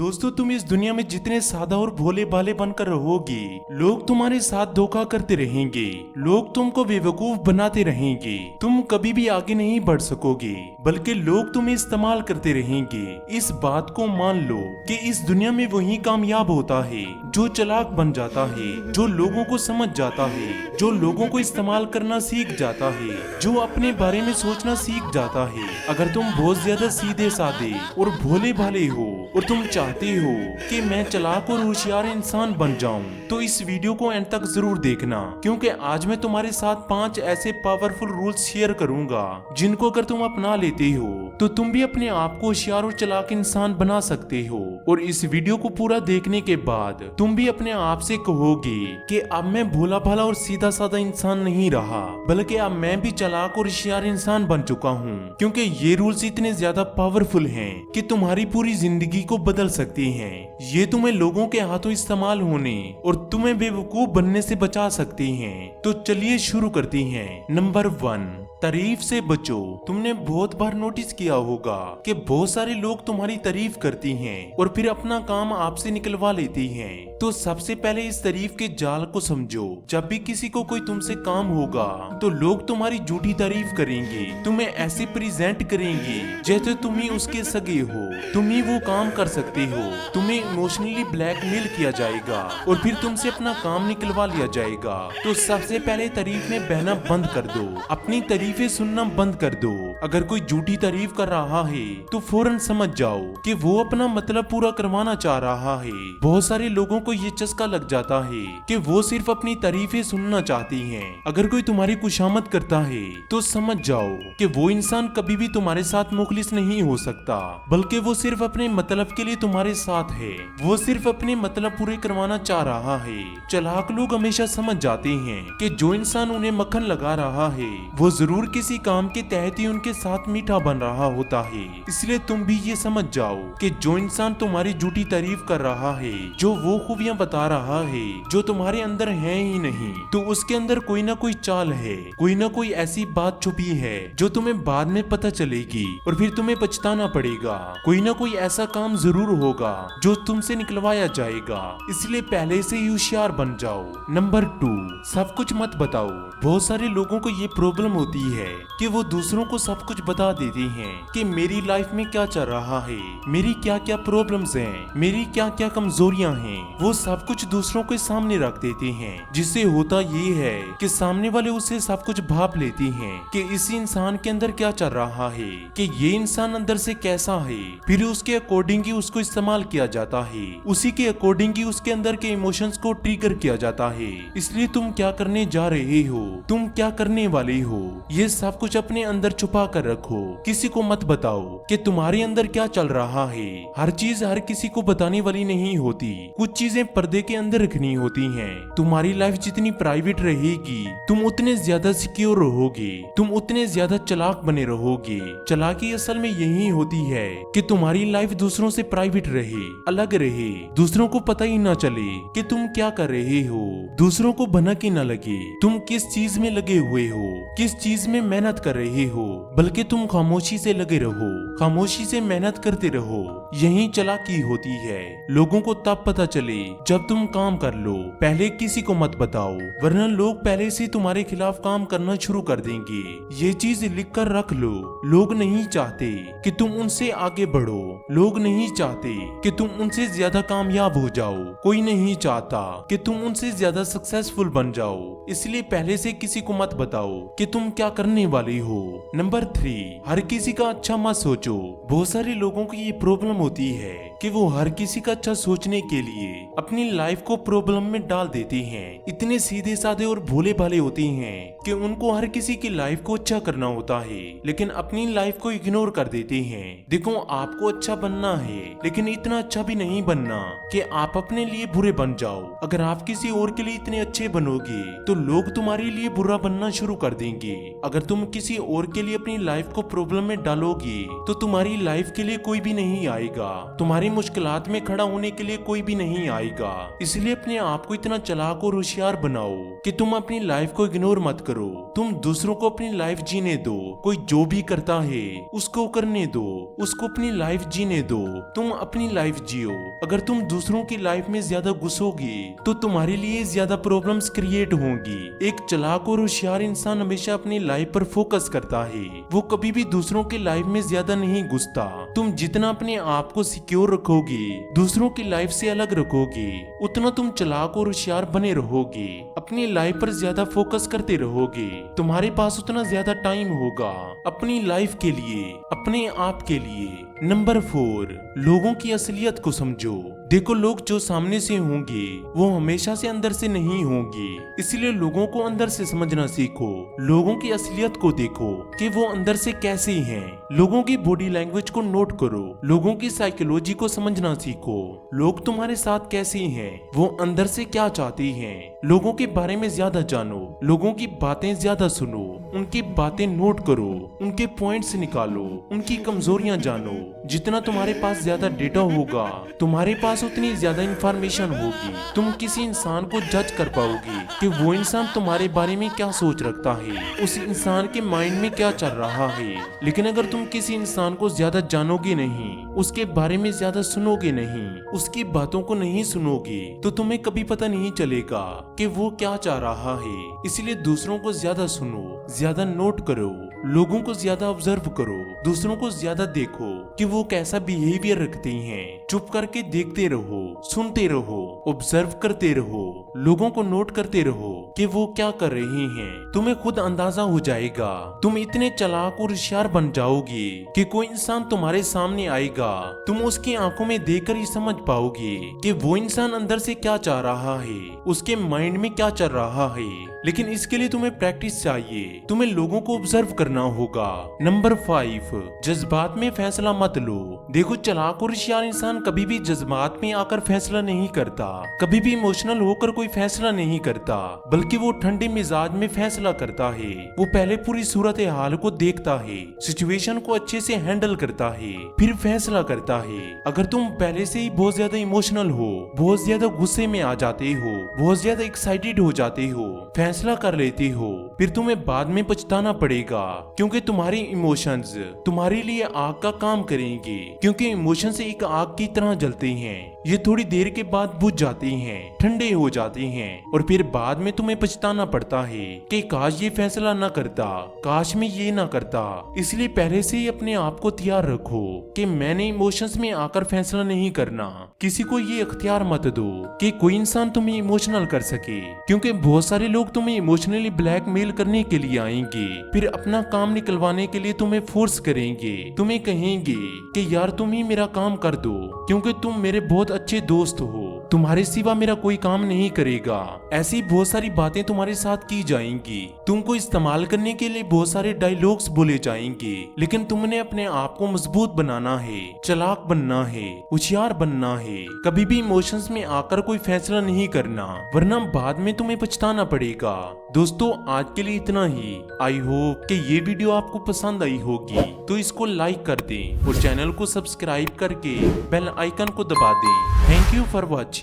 दोस्तों, तुम इस दुनिया में जितने सादा और भोले भाले बनकर रहोगे, लोग तुम्हारे साथ धोखा करते रहेंगे, लोग तुमको बेवकूफ बनाते रहेंगे, तुम कभी भी आगे नहीं बढ़ सकोगे, बल्कि लोग तुम्हें इस्तेमाल करते रहेंगे। इस बात को मान लो कि इस दुनिया में वही कामयाब होता है जो चालाक बन जाता है, जो लोगों को समझ जाता है, जो लोगों को इस्तेमाल करना सीख जाता है, जो अपने बारे में सोचना सीख जाता है। अगर तुम बहुत ज्यादा सीधे साधे और भोले भाले हो और तुम चाहते हो कि मैं चालाक और होशियार इंसान बन जाऊं, तो इस वीडियो को एंड तक जरूर देखना, क्योंकि आज मैं तुम्हारे साथ 5 ऐसे पावरफुल रूल्स शेयर करूंगा जिनको अगर तुम अपना लेते हो तो तुम भी अपने आप को होशियार और चालाक इंसान बना सकते हो। और इस वीडियो को पूरा देखने के बाद तुम भी अपने आप से कहोगे कि अब मैं भोला भाला और सीधा साधा इंसान नहीं रहा, बल्कि अब मैं भी चालाक और होशियार इंसान बन चुका हूँ, क्योंकि ये रूल्स इतने ज्यादा पावरफुल हैं कि तुम्हारी पूरी जिंदगी को बदल सकते हैं। ये तुम्हें लोगों के हाथों इस्तेमाल होने और तुम्हें बेवकूफ बनने से बचा सकते हैं। तो चलिए शुरू करते हैं। नंबर 1, तारीफ से बचो। तुमने बहुत बार नोटिस किया होगा कि बहुत सारे लोग तुम्हारी तारीफ करती हैं और फिर अपना काम आपसे निकलवा लेती हैं। तो सबसे पहले इस तारीफ के जाल को समझो। जब भी किसी को कोई तुमसे काम होगा तो लोग तुम्हारी झूठी तारीफ करेंगे, तुम्हें ऐसे प्रेजेंट करेंगे जैसे तुम ही उसके सगे हो, तुम ही वो काम कर सकते हो, तुम्हें इमोशनली ब्लैकमेल किया जाएगा और फिर तुमसे अपना काम निकलवा लिया जाएगा। तो सबसे पहले तारीफ में बहना बंद कर दो, अपनी तारीफें सुनना बंद कर दो। अगर कोई झूठी तारीफ कर रहा है तो फौरन समझ जाओ कि वो अपना मतलब पूरा करवाना चाह रहा है। बहुत सारे लोगों को ये चस्का लग जाता है कि वो सिर्फ अपनी तारीफें सुनना चाहती हैं। अगर कोई तुम्हारी खुशामद करता है तो समझ जाओ कि वो इंसान कभी भी तुम्हारे साथ मुखलिस नहीं हो सकता, बल्कि वो सिर्फ अपने मतलब के लिए तुम्हारे साथ है। वो सिर्फ अपने मतलब पूरे करवाना चाह रहा है। चालाक लोग हमेशा समझ जाते हैं कि जो इंसान उन्हें मक्खन लगा रहा है वो जरूर किसी काम के तहत ही उनके साथ मीठा बन रहा होता है। इसलिए तुम भी ये समझ जाओ कि जो इंसान तुम्हारी झूठी तारीफ कर रहा है, जो वो खूबियां बता रहा है जो तुम्हारे अंदर है ही नहीं, तो उसके अंदर कोई ना कोई चाल है, कोई ना कोई ऐसी बात छुपी है जो तुम्हें बाद में पता चलेगी और फिर तुम्हें पछताना पड़ेगा। कोई ना कोई ऐसा काम जरूर होगा जो तुमसे निकलवाया जाएगा। इसलिए पहले से ही होशियार बन जाओ। नंबर 2, सब कुछ मत बताओ। बहुत सारे लोगों को ये प्रॉब्लम होती है कि वो दूसरों को सब कुछ बता देते हैं कि मेरी लाइफ में क्या चल रहा है, मेरी क्या क्या प्रॉब्लम्स हैं, मेरी क्या क्या कमजोरियां हैं। वो सब कुछ दूसरों के सामने रख देते हैं, जिससे होता ये है कि सामने वाले उससे सब कुछ भाप लेते हैं कि इस इंसान के अंदर क्या चल रहा है, कि ये इंसान अंदर से कैसा है। फिर उसके अकॉर्डिंग ही उसको इस्तेमाल किया जाता है, उसी के अकॉर्डिंग ही उसके अंदर के इमोशंस को ट्रिगर किया जाता है। इसलिए तुम क्या करने जा रहे हो, तुम क्या करने वाले हो, ये सब कुछ अपने अंदर छुपा कर रखो। किसी को मत बताओ कि तुम्हारे अंदर क्या चल रहा है। हर चीज हर किसी को बताने वाली नहीं होती, कुछ चीजें पर्दे के अंदर रखनी होती हैं। तुम्हारी लाइफ जितनी प्राइवेट रहेगी तुम उतने ज्यादा सिक्योर रहोगे, तुम उतने ज्यादा चालाक बने रहोगे। चालाकी असल में यही होती है कि तुम्हारी लाइफ दूसरों से प्राइवेट रहे, अलग रहे, दूसरों को पता ही ना चले कि तुम क्या कर रहे हो, दूसरों को भनक ही ना लगे तुम किस चीज में लगे हुए हो, किस चीज में मेहनत कर रहे हो, बल्कि तुम खामोशी से लगे रहो, खामोशी से मेहनत करते रहो। यही चालाकी होती है। लोगों को तब पता चले जब तुम काम कर लो। पहले किसी को मत बताओ, वरना लोग पहले से तुम्हारे खिलाफ काम करना शुरू कर देंगे। ये चीज लिख कर रख लो। लोग नहीं चाहते कि तुम उनसे आगे बढ़ो, लोग नहीं चाहते कि तुम उनसे ज्यादा कामयाब हो जाओ, कोई नहीं चाहता कि तुम उनसे ज्यादा सक्सेसफुल बन जाओ। इसलिए पहले से किसी को मत बताओ कि तुम क्या करने वाले हो। नंबर 3, हर किसी का अच्छा मत सोचो। बहुत सारे लोगों की ये प्रॉब्लम होती है कि वो हर किसी का अच्छा सोचने के लिए अपनी लाइफ को प्रॉब्लम में डाल देते हैं। इतने सीधे साधे और भोले भाले होते हैं कि उनको हर किसी की लाइफ को अच्छा करना होता है, लेकिन अपनी लाइफ को इग्नोर कर देते हैं। देखो, आपको अच्छा बनना है, लेकिन इतना अच्छा भी नहीं बनना कि आप अपने लिए बुरे बन जाओ। अगर आप किसी और के लिए इतने अच्छे बनोगे तो लोग तुम्हारे लिए बुरा बनना शुरू कर देंगे। अगर तुम किसी और के लिए अपनी लाइफ को प्रॉब्लम में डालोगे तो तुम्हारी लाइफ के लिए कोई भी नहीं आएगा। तुम्हारे तुम्हारी मुश्किलात में खड़ा होने के लिए कोई भी नहीं आएगा। इसलिए अपने आप को इतना चालाक और होशियार बनाओ कि तुम अपनी लाइफ को इग्नोर मत करो। तुम दूसरों को अपनी लाइफ जीने दो। कोई जो भी करता है उसको करने दो, उसको अपनी लाइफ जीने दो। तुम अपनी लाइफ जियो। अगर तुम दूसरों की लाइफ में ज्यादा घुसोगे तो तुम्हारे लिए ज्यादा प्रॉब्लम्स क्रिएट होंगी। एक चालाक और होशियार इंसान हमेशा अपनी लाइफ पर फोकस करता है। वो कभी भी दूसरों की लाइफ में ज्यादा नहीं घुसता। तुम जितना अपने आप को सिक्योर रखोगे, दूसरों की लाइफ से अलग रखोगे, उतना तुम चालाक और होशियार बने रहोगे। अपनी लाइफ पर ज्यादा फोकस करते रहोगे। तुम्हारे पास उतना ज्यादा टाइम होगा अपनी लाइफ के लिए, अपने आप के लिए। नंबर 4, लोगों की असलियत को समझो। देखो, लोग जो सामने से होंगे वो हमेशा से अंदर से नहीं होंगे। इसलिए लोगों को अंदर से समझना सीखो। लोगों की असलियत को देखो कि वो अंदर से कैसे हैं। लोगों की बॉडी लैंग्वेज को नोट करो। लोगों की साइकोलॉजी को समझना सीखो। लोग तुम्हारे साथ कैसे हैं, वो अंदर से क्या चाहते हैं। लोगों के बारे में ज्यादा जानो। लोगों की बातें ज्यादा सुनो। उनकी बातें नोट करो। उनके पॉइंट्स निकालो। उनकी कमजोरियां जानो। जितना तुम्हारे पास ज्यादा डेटा होगा, तुम्हारे पास उतनी ज्यादा इंफॉर्मेशन होगी। तुम किसी इंसान को जज कर पाओगे कि वो इंसान तुम्हारे बारे में क्या सोच रखता है, उस इंसान के माइंड में क्या चल रहा है। लेकिन अगर तुम किसी इंसान को ज्यादा जानोगे नहीं, उसके बारे में ज्यादा सुनोगे नहीं, उसकी बातों को नहीं सुनोगे, तो तुम्हें कभी पता नहीं चलेगा कि वो क्या चाह रहा है। इसलिए दूसरों को ज्यादा सुनो, ज्यादा नोट करो, लोगों को ज्यादा ऑब्जर्व करो, दूसरों को ज्यादा देखो कि वो कैसा बिहेवियर रखते हैं। चुप करके देखते रहो, सुनते रहो, ऑब्जर्व करते रहो, लोगों को नोट करते रहो कि वो क्या कर रहे हैं। तुम्हें खुद अंदाजा हो जाएगा। तुम इतने चालाक और होशियार बन जाओगे कि कोई इंसान तुम्हारे सामने आएगा, तुम उसकी आंखों में देखकर ही समझ पाओगे कि वो इंसान अंदर से क्या चाह रहा है, उसके माइंड में क्या चल रहा है। लेकिन इसके लिए तुम्हें प्रैक्टिस चाहिए। तुम्हें लोगों को ऑब्जर्व करना होगा। नंबर 5, जज्बात में फैसला मत लो। देखो, चालाक और होशियार इंसान कभी भी जज्बात में आकर फैसला नहीं करता, कभी भी इमोशनल होकर कोई फैसला नहीं करता, बल्कि वो ठंडे मिजाज में फैसला करता है। वो पहले पूरी सूरत हाल को देखता है, सिचुएशन को अच्छे से हैंडल करता है, फिर फैसला करता है। अगर तुम पहले से ही बहुत ज्यादा इमोशनल हो, बहुत ज्यादा गुस्से में आ जाते हो, बहुत ज्यादा एक्साइटेड हो जाते हो, फैसला कर लेते हो, फिर तुम्हें बाद में पछताना पड़ेगा। क्योंकि तुम्हारी इमोशंस तुम्हारे लिए आग का काम करेंगे। क्योंकि इमोशंस एक आग की तरह जलते हैं। ये थोड़ी देर के बाद बुझ जाते हैं, ठंडे हो जाते हैं, और फिर बाद में तुम्हें पछताना पड़ता है कि काश ये फैसला न करता, काश मैं ये ना करता। इसलिए पहले से ही अपने आप को तैयार रखो कि मैंने इमोशंस में आकर फैसला नहीं करना। किसी को ये इख्तियार मत दो कि कोई इंसान तुम्हें इमोशनल कर सके। क्योंकि बहुत सारे लोग तुम्हें इमोशनली ब्लैकमेल करने के लिए आएंगे, फिर अपना काम निकलवाने के लिए तुम्हें फोर्स करेंगे। तुम्हें कहेंगे कि यार तुम ही मेरा काम कर दो, क्योंकि तुम मेरे बहुत अच्छे दोस्त हो, तुम्हारे सिवा मेरा कोई काम नहीं करेगा। ऐसी बहुत सारी बातें तुम्हारे साथ की जाएंगी। तुमको इस्तेमाल करने के लिए बहुत सारे डायलॉग्स बोले जाएंगे। लेकिन तुमने अपने आप को मजबूत बनाना है, चालाक बनना है, होशियार बनना है। कभी भी इमोशंस में आकर कोई फैसला नहीं करना, वरना बाद में तुम्हें पछताना पड़ेगा। दोस्तों, आज के लिए इतना ही। आई होप कि ये वीडियो आपको पसंद आई होगी, तो इसको लाइक कर दें और चैनल को सब्सक्राइब करके बेल आइकन को दबा दें। Thank you for watching.